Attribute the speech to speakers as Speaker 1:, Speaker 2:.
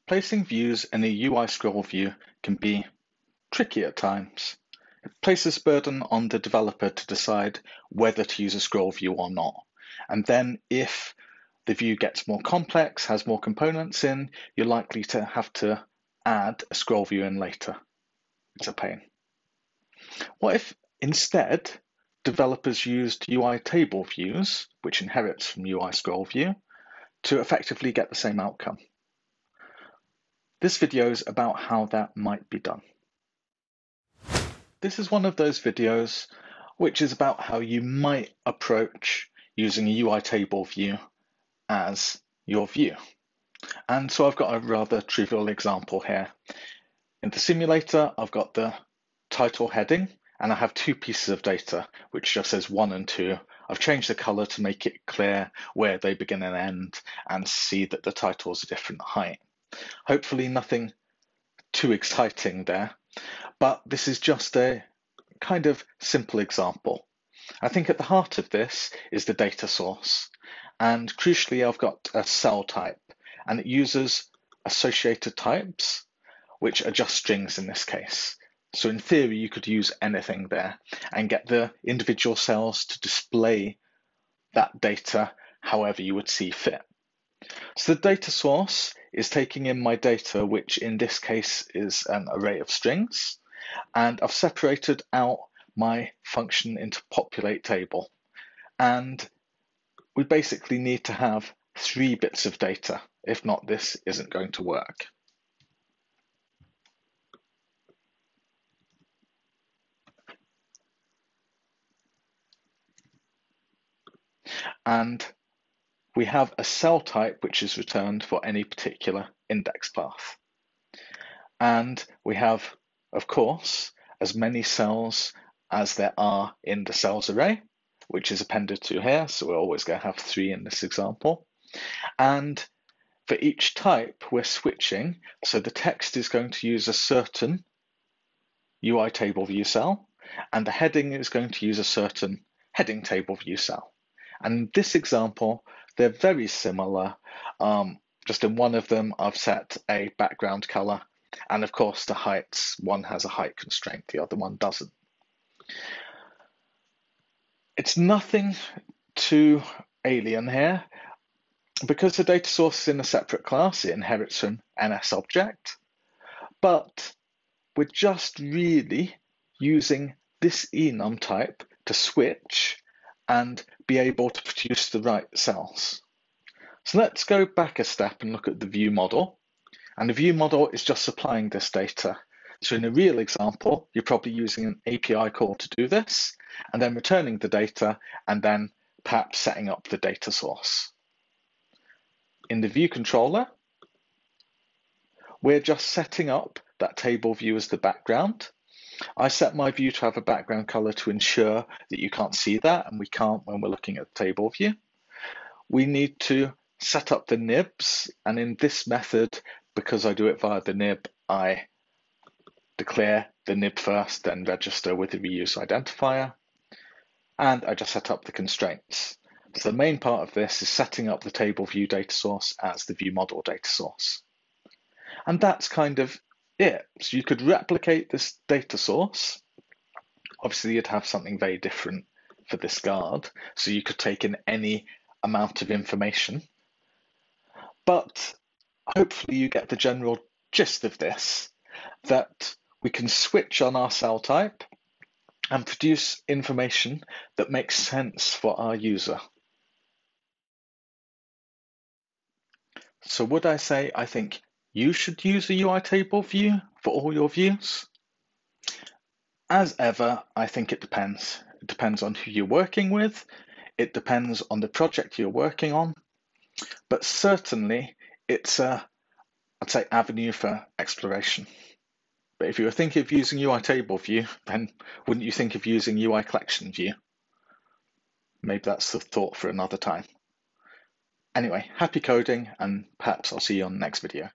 Speaker 1: Placing views in a UI scroll view can be tricky at times. It places burden on the developer to decide whether to use a scroll view or not. And then if the view gets more complex, has more components in, you're likely to have to add a scroll view in later. It's a pain. What if instead developers used UITableViews, which inherits from UI scroll view, to effectively get the same outcome? This video is about how that might be done. This is one of those videos which is about how you might approach using a UI table view as your view. And so I've got a rather trivial example here. In the simulator, I've got the title heading, and I have two pieces of data, which just says 1 and 2. I've changed the color to make it clear where they begin and end, and see that the title is a different height. Hopefully nothing too exciting there, but this is just a kind of simple example. I think at the heart of this is the data source, and crucially I've got a cell type, and it uses associated types, which are just strings in this case. So in theory you could use anything there and get the individual cells to display that data however you would see fit. So the data source is taking in my data, which in this case is an array of strings, and I've separated out my function into populate table. And we basically need to have 3 bits of data. If not, this isn't going to work. And we have a cell type which is returned for any particular index path. And we have, of course, as many cells as there are in the cells array, which is appended to here. So we're always going to have 3 in this example. And for each type, we're switching. So the text is going to use a certain UI table view cell, and the heading is going to use a certain heading table view cell. And in this example, they're very similar. Just in one of them, I've set a background color. And of course, the heights, one has a height constraint, the other one doesn't. It's nothing too alien here. Because the data source is in a separate class, it inherits from NSObject. But we're just really using this enum type to switch and be able to produce the right cells. So let's go back a step and look at the view model. And the view model is just supplying this data. So in a real example, you're probably using an API call to do this, and then returning the data, and then perhaps setting up the data source. In the view controller, we're just setting up that table view as the background. I set my view to have a background color to ensure that you can't see that, and we can't when we're looking at the table view. We need to set up the nibs, and in this method, because I do it via the nib, I declare the nib first, then register with the reuse identifier, and I just set up the constraints. So the main part of this is setting up the table view data source as the view model data source. And that's kind of it. So you could replicate this data source. Obviously, you'd have something very different for this guard. So you could take in any amount of information. But hopefully you get the general gist of this, that we can switch on our cell type and produce information that makes sense for our user. So would I say I think you should use a UI table view for all your views? As ever, I think it depends. It depends on who you're working with. It depends on the project you're working on. But certainly it's a, I'd say, avenue for exploration. But if you were thinking of using UI table view, then wouldn't you think of using UI collection view? Maybe that's the thought for another time. Anyway, happy coding, and perhaps I'll see you on the next video.